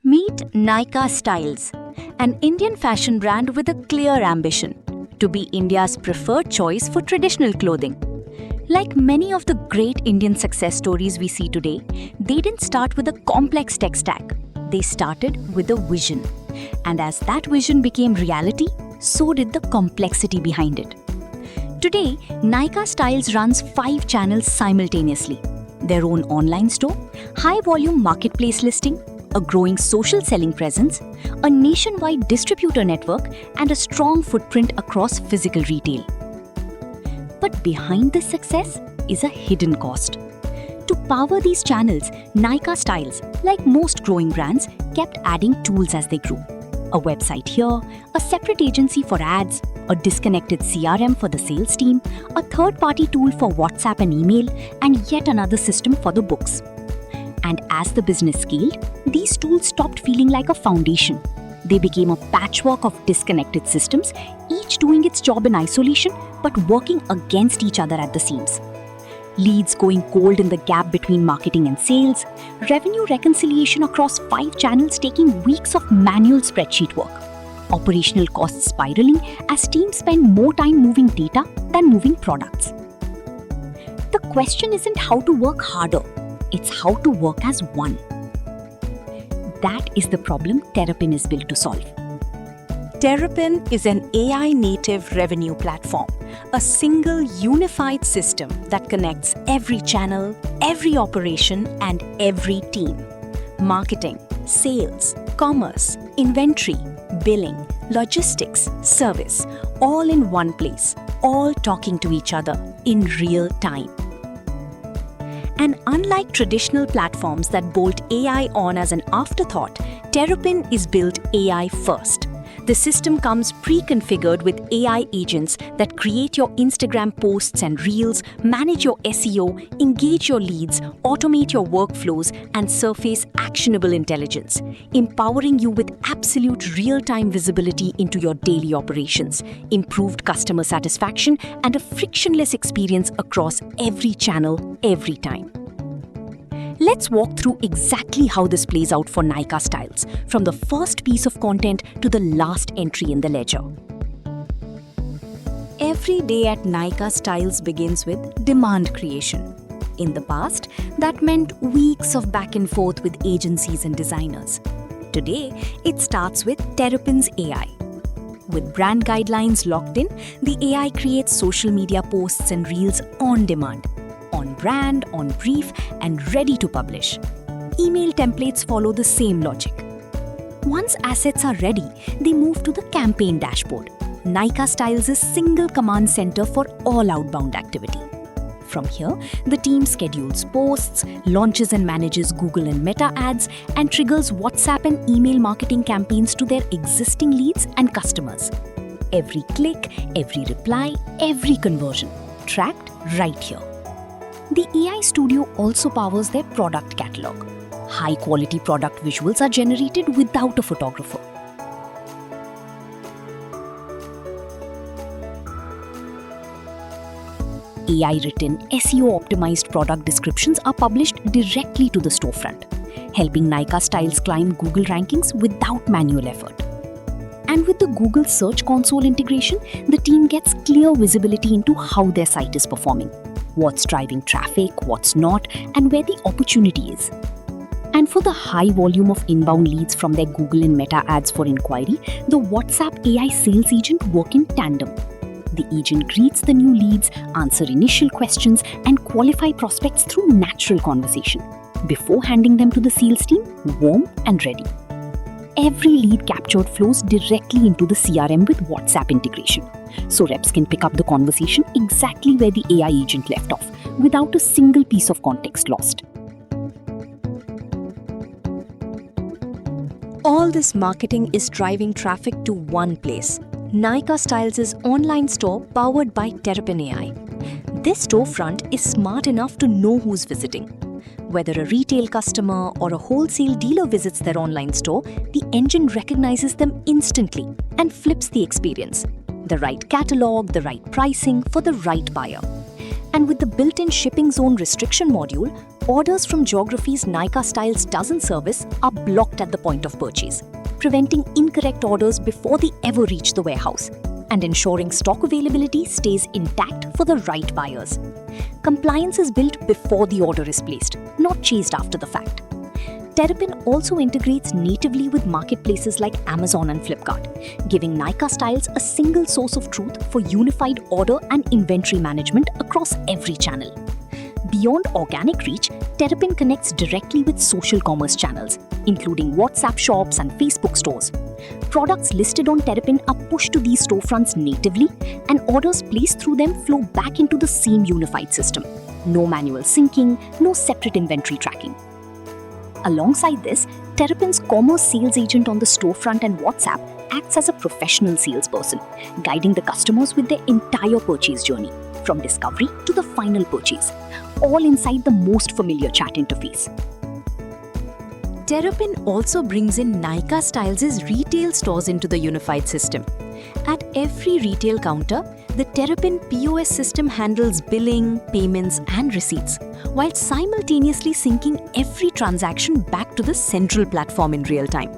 Meet Nykaa Styles, an Indian fashion brand with a clear ambition to be India's preferred choice for traditional clothing. Like many of the great Indian success stories we see today, they didn't start with a complex tech stack. They started with a vision. And as that vision became reality, so did the complexity behind it. Today, Nykaa Styles runs 5 channels simultaneously: their own online store, high-volume marketplace listing, a growing social selling presence, a nationwide distributor network, and a strong footprint across physical retail. But behind this success is a hidden cost. To power these channels, Nykaa Styles, like most growing brands, kept adding tools as they grew. A website here, a separate agency for ads, a disconnected CRM for the sales team, a third-party tool for WhatsApp and email, and yet another system for the books. And as the business scaled, these tools stopped feeling like a foundation. They became a patchwork of disconnected systems, each doing its job in isolation but working against each other at the seams. Leads going cold in the gap between marketing and sales, revenue reconciliation across 5 channels taking weeks of manual spreadsheet work, operational costs spiraling as teams spend more time moving data than moving products. The question isn't how to work harder, it's how to work as one. That is the problem Terrapin is built to solve. Terrapin is an AI-native revenue platform, a single unified system that connects every channel, every operation, and every team. Marketing, sales, commerce, inventory, billing, logistics, service, all in one place, all talking to each other in real time. And unlike traditional platforms that bolt AI on as an afterthought, Terrapin is built AI first. The system comes pre-configured with AI agents that create your Instagram posts and reels, manage your SEO, engage your leads, automate your workflows, and surface actionable intelligence, empowering you with absolute real-time visibility into your daily operations, improved customer satisfaction, and a frictionless experience across every channel, every time. Let's walk through exactly how this plays out for Nykaa Styles, from the first piece of content to the last entry in the ledger. Every day at Nykaa Styles begins with demand creation. In the past, that meant weeks of back and forth with agencies and designers. Today, it starts with Terrapin's AI. With brand guidelines locked in, the AI creates social media posts and reels on demand, on brand, on brief, and ready to publish. Email templates follow the same logic. Once assets are ready, they move to the campaign dashboard, Nykaa Styles' single command center for all outbound activity. From here, the team schedules posts, launches and manages Google and Meta ads, and triggers WhatsApp and email marketing campaigns to their existing leads and customers. Every click, every reply, every conversion, tracked right here. The AI Studio also powers their product catalog. High-quality product visuals are generated without a photographer. AI-written, SEO-optimized product descriptions are published directly to the storefront, helping Nykaa Styles climb Google rankings without manual effort. And with the Google Search Console integration, the team gets clear visibility into how their site is performing, what's driving traffic, what's not, and where the opportunity is. And for the high volume of inbound leads from their Google and Meta ads for inquiry, the WhatsApp AI sales agent work in tandem. The agent greets the new leads, answer initial questions, and qualify prospects through natural conversation before handing them to the sales team, warm and ready. Every lead captured flows directly into the CRM with WhatsApp integration, so reps can pick up the conversation exactly where the AI agent left off, without a single piece of context lost. All this marketing is driving traffic to one place, Nykaa Styles' online store powered by Terrapin AI. This storefront is smart enough to know who's visiting. Whether a retail customer or a wholesale dealer visits their online store, the engine recognizes them instantly and flips the experience. The right catalog, the right pricing for the right buyer. And with the built-in shipping zone restriction module, orders from geographies Nykaa Styles doesn't service are blocked at the point of purchase, preventing incorrect orders before they ever reach the warehouse, and ensuring stock availability stays intact for the right buyers. Compliance is built before the order is placed, not chased after the fact. Terrapin also integrates natively with marketplaces like Amazon and Flipkart, giving Nykaa Styles a single source of truth for unified order and inventory management across every channel. Beyond organic reach, Terrapin connects directly with social commerce channels, including WhatsApp shops and Facebook stores. Products listed on Terrapin are pushed to these storefronts natively, and orders placed through them flow back into the same unified system. No manual syncing, no separate inventory tracking. Alongside this, Terrapin's commerce sales agent on the storefront and WhatsApp acts as a professional salesperson, guiding the customers with their entire purchase journey, from discovery to the final purchase, all inside the most familiar chat interface. Terrapin also brings in Nykaa Styles' retail stores into the unified system. At every retail counter, the Terrapin POS system handles billing, payments, and receipts, while simultaneously syncing every transaction back to the central platform in real time.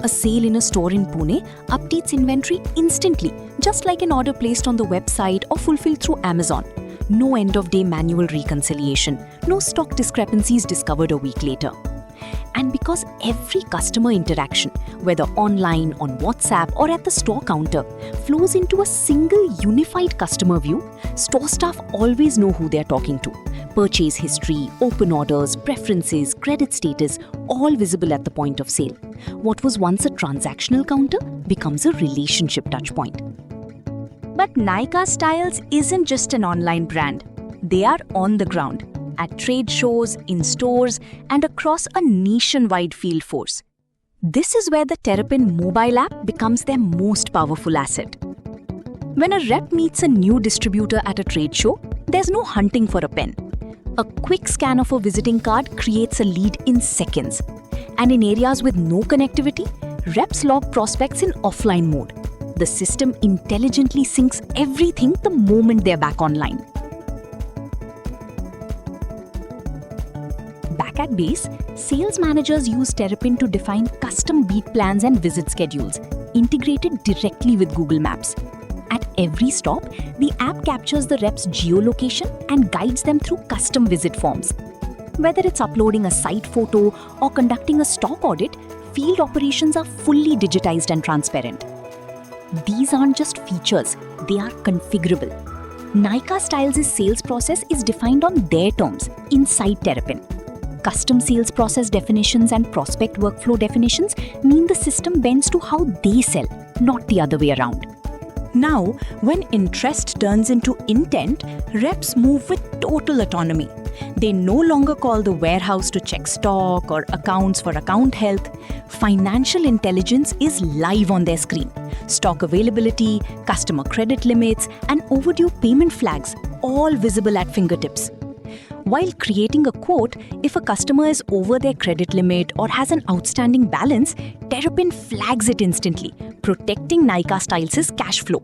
A sale in a store in Pune updates inventory instantly, just like an order placed on the website or fulfilled through Amazon. No end-of-day manual reconciliation, no stock discrepancies discovered a week later. And because every customer interaction, whether online, on WhatsApp, or at the store counter, flows into a single unified customer view, store staff always know who they're talking to. Purchase history, open orders, preferences, credit status, all visible at the point of sale. What was once a transactional counter becomes a relationship touchpoint. But Nykaa Styles isn't just an online brand. They are on the ground, at trade shows, in stores, and across a nationwide field force. This is where the Terrapin mobile app becomes their most powerful asset. When a rep meets a new distributor at a trade show, there's no hunting for a pen. A quick scan of a visiting card creates a lead in seconds. And in areas with no connectivity, reps log prospects in offline mode. The system intelligently syncs everything the moment they're back online. Back at base, sales managers use Terrapin to define custom beat plans and visit schedules, integrated directly with Google Maps. At every stop, the app captures the rep's geolocation and guides them through custom visit forms. Whether it's uploading a site photo or conducting a stock audit, field operations are fully digitized and transparent. These aren't just features, they are configurable. Nykaa Styles' sales process is defined on their terms inside Terrapin. Custom sales process definitions and prospect workflow definitions mean the system bends to how they sell, not the other way around. Now, when interest turns into intent, reps move with total autonomy. They no longer call the warehouse to check stock or accounts for account health. Financial intelligence is live on their screen. Stock availability, customer credit limits, and overdue payment flags, all visible at fingertips. While creating a quote, if a customer is over their credit limit or has an outstanding balance, Terrapin flags it instantly, protecting Nykaa Styles' cash flow.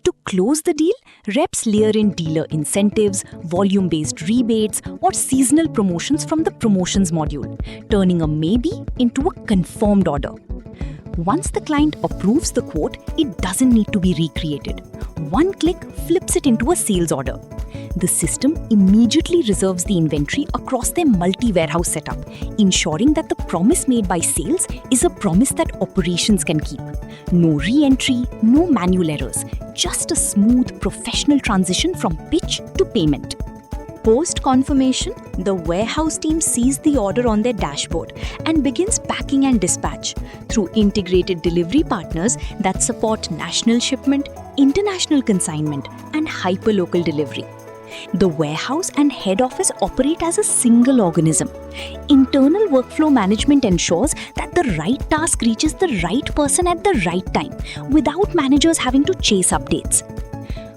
To close the deal, reps layer in dealer incentives, volume-based rebates, or seasonal promotions from the promotions module, turning a maybe into a confirmed order. Once the client approves the quote, it doesn't need to be recreated. One click flips it into a sales order. The system immediately reserves the inventory across their multi-warehouse setup, ensuring that the promise made by sales is a promise that operations can keep. No re-entry, no manual errors, just a smooth, professional transition from pitch to payment. Post-confirmation, the warehouse team sees the order on their dashboard and begins packing and dispatch through integrated delivery partners that support national shipment, international consignment, and hyperlocal delivery. The warehouse and head office operate as a single organism. Internal workflow management ensures that the right task reaches the right person at the right time, without managers having to chase updates.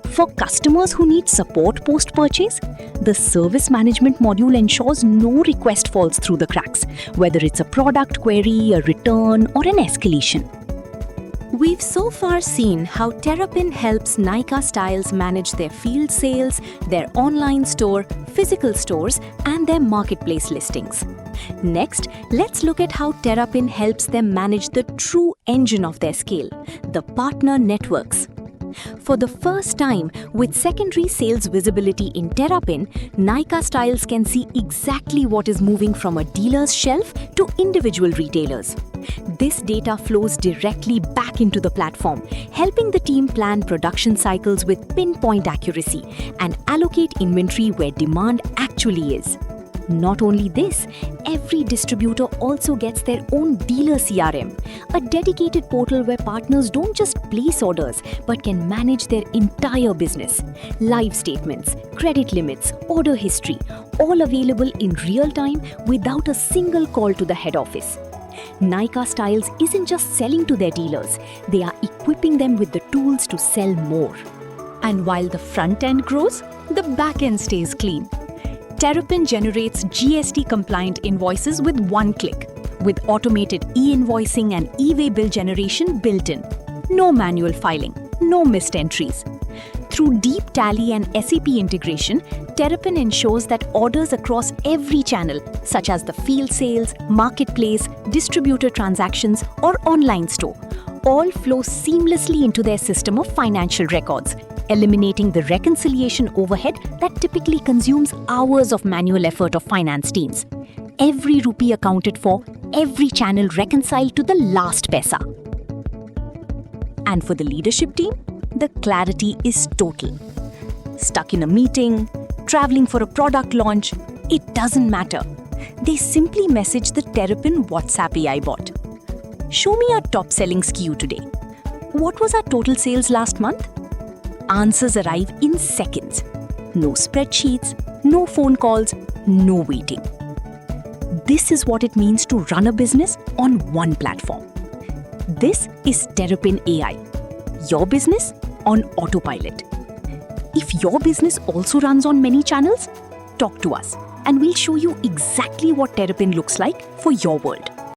For customers who need support post-purchase, the service management module ensures no request falls through the cracks, whether it's a product query, a return, or an escalation. We've so far seen how Terrapin helps Nykaa Styles manage their field sales, their online store, physical stores, and their marketplace listings. Next, let's look at how Terrapin helps them manage the true engine of their scale, the partner networks. For the first time, with secondary sales visibility in Terrapin, Nykaa Styles can see exactly what is moving from a dealer's shelf to individual retailers. This data flows directly back into the platform, helping the team plan production cycles with pinpoint accuracy and allocate inventory where demand actually is. Not only this, every distributor also gets their own dealer CRM, a dedicated portal where partners don't just place orders but can manage their entire business. Live statements, credit limits, order history, all available in real time without a single call to the head office. Nykaa Styles isn't just selling to their dealers, they are equipping them with the tools to sell more. And while the front end grows, the back end stays clean. Terrapin generates GST-compliant invoices with one click, with automated e-invoicing and e-way bill generation built in. No manual filing, no missed entries. Through deep Tally and SAP integration, Terrapin ensures that orders across every channel, such as the field sales, marketplace, distributor transactions, or online store, all flow seamlessly into their system of financial records, eliminating the reconciliation overhead that typically consumes hours of manual effort of finance teams. Every rupee accounted for, every channel reconciled to the last paisa. And for the leadership team, the clarity is total. Stuck in a meeting, traveling for a product launch, it doesn't matter. They simply message the Terrapin WhatsApp AI bot. Show me our top-selling SKU today. What was our total sales last month? Answers arrive in seconds. No spreadsheets, no phone calls, no waiting. This is what it means to run a business on one platform. This is Terrapin AI. Your business on autopilot. If your business also runs on many channels, talk to us and we'll show you exactly what Terrapin looks like for your world.